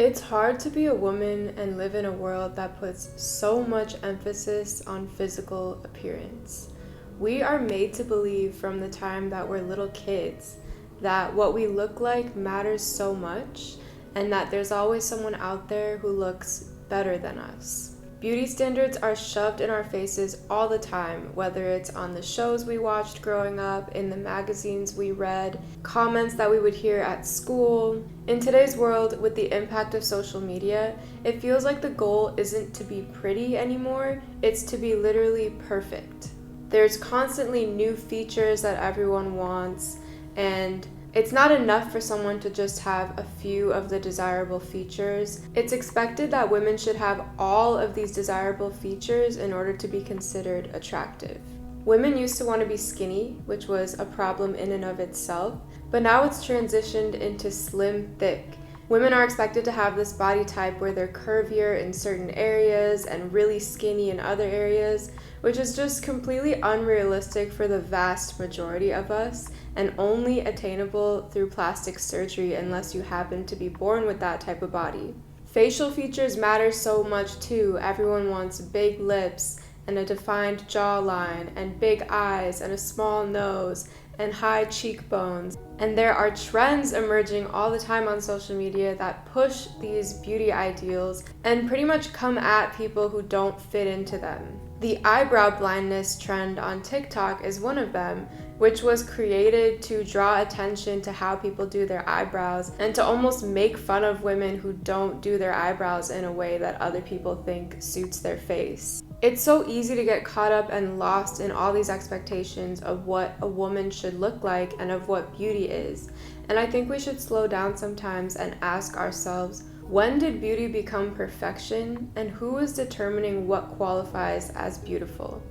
It's hard to be a woman and live in a world that puts so much emphasis on physical appearance. We are made to believe from the time that we're little kids that what we look like matters so much and that there's always someone out there who looks better than us. Beauty standards are shoved in our faces all the time, whether it's on the shows we watched growing up, in the magazines we read, comments that we would hear at school. In today's world, with the impact of social media, it feels like the goal isn't to be pretty anymore, it's to be literally perfect. There's constantly new features that everyone wants, and it's not enough for someone to just have a few of the desirable features. It's expected that women should have all of these desirable features in order to be considered attractive. Women used to want to be skinny, which was a problem in and of itself, but now it's transitioned into slim thick. Women are expected to have this body type where they're curvier in certain areas and really skinny in other areas, which is just completely unrealistic for the vast majority of us and only attainable through plastic surgery unless you happen to be born with that type of body. Facial features matter so much too. Everyone wants big lips and a defined jawline and big eyes and a small nose and high cheekbones. And there are trends emerging all the time on social media that push these beauty ideals and pretty much come at people who don't fit into them. The eyebrow blindness trend on TikTok is one of them, which was created to draw attention to how people do their eyebrows and to almost make fun of women who don't do their eyebrows in a way that other people think suits their face. It's so easy to get caught up and lost in all these expectations of what a woman should look like and of what beauty is. And I think we should slow down sometimes and ask ourselves, when did beauty become perfection, and who is determining what qualifies as beautiful?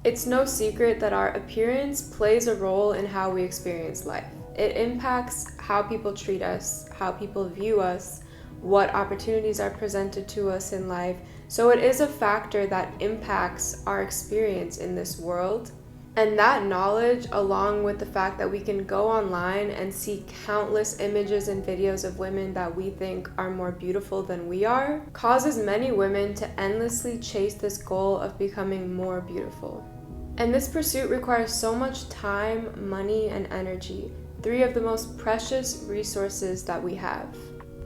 It's no secret that our appearance plays a role in how we experience life. It impacts how people treat us, how people view us, what opportunities are presented to us in life. So it is a factor that impacts our experience in this world. And that knowledge, along with the fact that we can go online and see countless images and videos of women that we think are more beautiful than we are, causes many women to endlessly chase this goal of becoming more beautiful. And this pursuit requires so much time, money, and energy, three of the most precious resources that we have.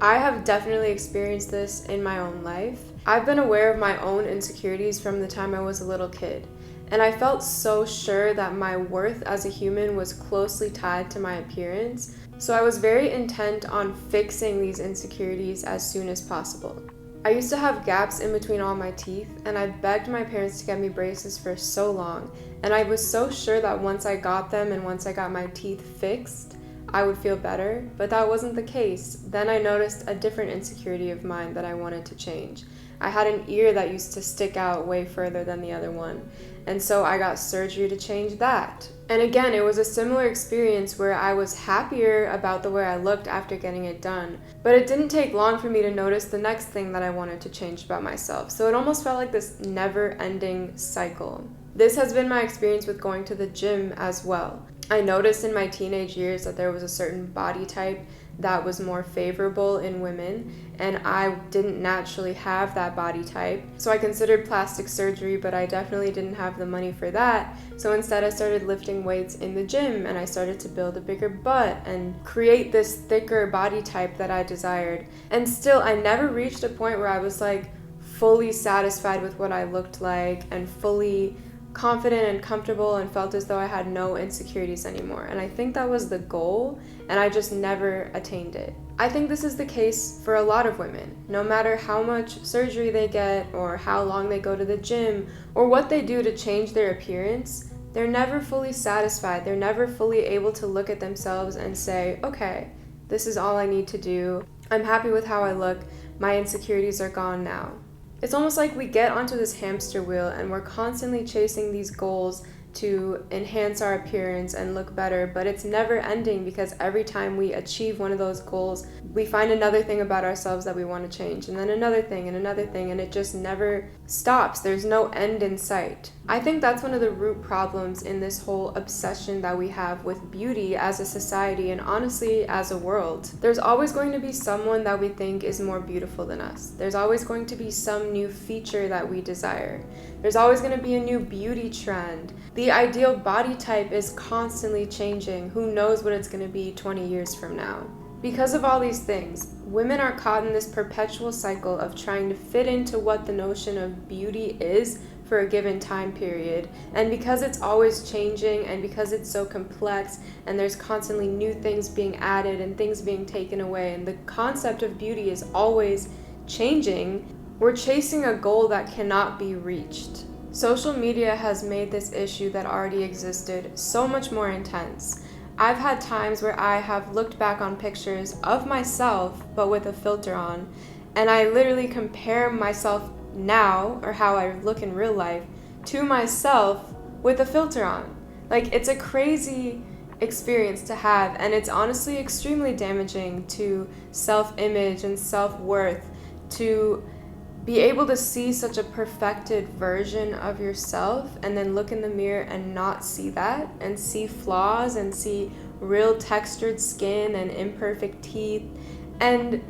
I have definitely experienced this in my own life. I've been aware of my own insecurities from the time I was a little kid, and I felt so sure that my worth as a human was closely tied to my appearance, so I was very intent on fixing these insecurities as soon as possible. I used to have gaps in between all my teeth, and I begged my parents to get me braces for so long, and I was so sure that once I got them and once I got my teeth fixed, I would feel better, but that wasn't the case. Then I noticed a different insecurity of mine that I wanted to change. I had an ear that used to stick out way further than the other one, and so I got surgery to change that. And again, it was a similar experience where I was happier about the way I looked after getting it done, but it didn't take long for me to notice the next thing that I wanted to change about myself, so it almost felt like this never-ending cycle. This has been my experience with going to the gym as well. I noticed in my teenage years that there was a certain body type that was more favorable in women, and I didn't naturally have that body type. So I considered plastic surgery, but I definitely didn't have the money for that. So instead I started lifting weights in the gym, and I started to build a bigger butt and create this thicker body type that I desired. And still, I never reached a point where I was like fully satisfied with what I looked like and fully confident and comfortable and felt as though I had no insecurities anymore. And I think that was the goal, and I just never attained it. I think this is the case for a lot of women. No matter how much surgery they get or how long they go to the gym or what they do to change their appearance, they're never fully satisfied. They're never fully able to look at themselves and say, okay, this is all I need to do. I'm happy with how I look. My insecurities are gone now. It's almost like we get onto this hamster wheel and we're constantly chasing these goals to enhance our appearance and look better, but it's never ending because every time we achieve one of those goals, we find another thing about ourselves that we want to change, and then another thing, and it just never stops. There's no end in sight. I think that's one of the root problems in this whole obsession that we have with beauty as a society and honestly as a world. There's always going to be someone that we think is more beautiful than us. There's always going to be some new feature that we desire. There's always going to be a new beauty trend. The ideal body type is constantly changing. Who knows what it's going to be 20 years from now? Because of all these things, women are caught in this perpetual cycle of trying to fit into what the notion of beauty is for a given time period. And because it's always changing and because it's so complex and there's constantly new things being added and things being taken away and the concept of beauty is always changing, we're chasing a goal that cannot be reached. Social media has made this issue that already existed so much more intense. I've had times where I have looked back on pictures of myself, but with a filter on, and I literally compare myself now, or how I look in real life, to myself with a filter on. Like, it's a crazy experience to have, and it's honestly extremely damaging to self-image and self-worth to be able to see such a perfected version of yourself and then look in the mirror and not see that and see flaws and see real textured skin and imperfect teeth and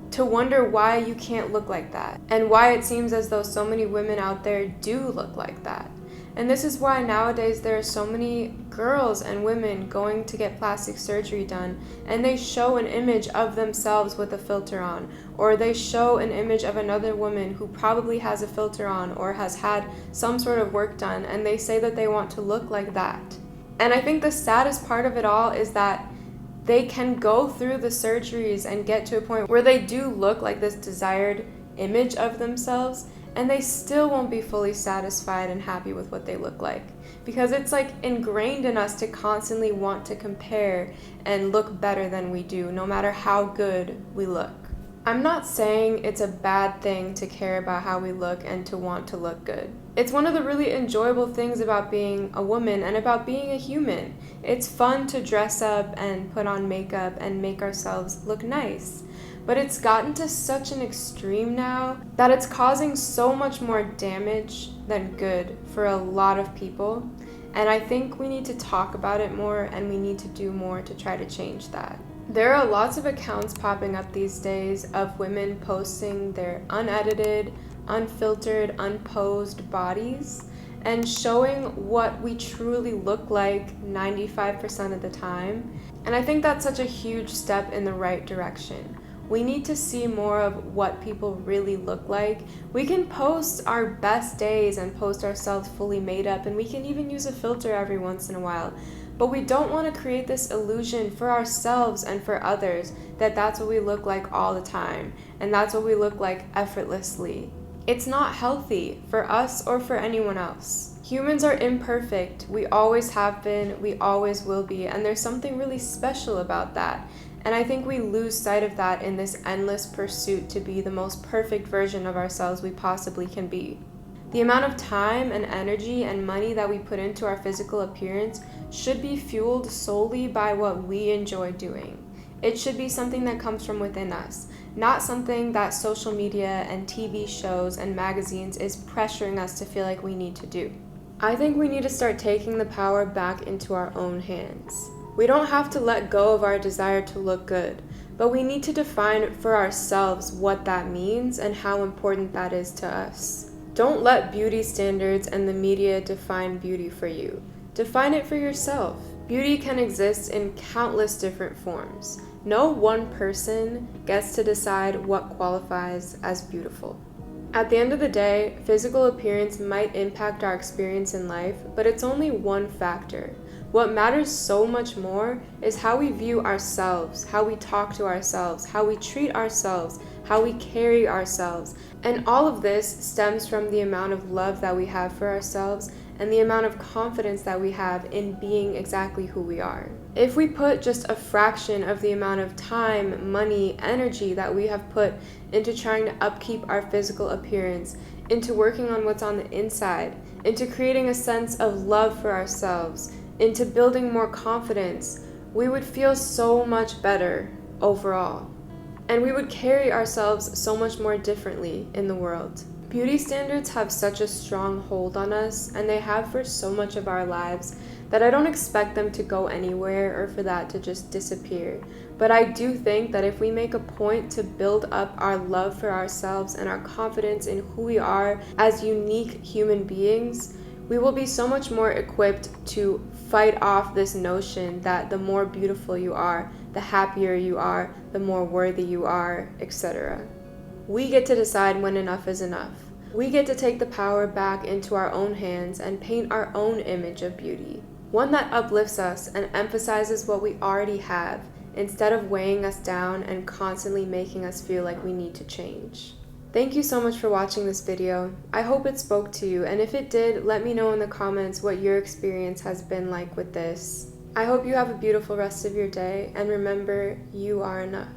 to wonder why you can't look like that and why it seems as though so many women out there do look like that. And this is why nowadays there are so many girls and women going to get plastic surgery done, and they show an image of themselves with a filter on, or they show an image of another woman who probably has a filter on or has had some sort of work done, and they say that they want to look like that. And I think the saddest part of it all is that they can go through the surgeries and get to a point where they do look like this desired image of themselves, and they still won't be fully satisfied and happy with what they look like, because it's like ingrained in us to constantly want to compare and look better than we do, no matter how good we look. I'm not saying it's a bad thing to care about how we look and to want to look good. It's one of the really enjoyable things about being a woman and about being a human. It's fun to dress up and put on makeup and make ourselves look nice. But it's gotten to such an extreme now that it's causing so much more damage than good for a lot of people. And I think we need to talk about it more and we need to do more to try to change that. There are lots of accounts popping up these days of women posting their unedited, unfiltered, unposed bodies and showing what we truly look like 95% of the time. And I think that's such a huge step in the right direction. We need to see more of what people really look like. We can post our best days and post ourselves fully made up, and we can even use a filter every once in a while. But we don't want to create this illusion for ourselves and for others that that's what we look like all the time, and that's what we look like effortlessly. It's not healthy for us or for anyone else. Humans are imperfect. We always have been, we always will be, and there's something really special about that. And I think we lose sight of that in this endless pursuit to be the most perfect version of ourselves we possibly can be. The amount of time and energy and money that we put into our physical appearance should be fueled solely by what we enjoy doing. It should be something that comes from within us, not something that social media and TV shows and magazines is pressuring us to feel like we need to do. I think we need to start taking the power back into our own hands. We don't have to let go of our desire to look good, but we need to define for ourselves what that means and how important that is to us. Don't let beauty standards and the media define beauty for you. Define it for yourself. Beauty can exist in countless different forms. No one person gets to decide what qualifies as beautiful. At the end of the day, physical appearance might impact our experience in life, but it's only one factor. What matters so much more is how we view ourselves, how we talk to ourselves, how we treat ourselves, how we carry ourselves. And all of this stems from the amount of love that we have for ourselves and the amount of confidence that we have in being exactly who we are. If we put just a fraction of the amount of time, money, energy that we have put into trying to upkeep our physical appearance into working on what's on the inside, into creating a sense of love for ourselves, into building more confidence, we would feel so much better overall. And we would carry ourselves so much more differently in the world. Beauty standards have such a strong hold on us, and they have for so much of our lives, that I don't expect them to go anywhere or for that to just disappear. But I do think that if we make a point to build up our love for ourselves and our confidence in who we are as unique human beings, we will be so much more equipped to fight off this notion that the more beautiful you are, the happier you are, the more worthy you are, etc. We get to decide when enough is enough. We get to take the power back into our own hands and paint our own image of beauty. One that uplifts us and emphasizes what we already have, instead of weighing us down and constantly making us feel like we need to change. Thank you so much for watching this video. I hope it spoke to you, and if it did, let me know in the comments what your experience has been like with this. I hope you have a beautiful rest of your day, and remember, you are enough.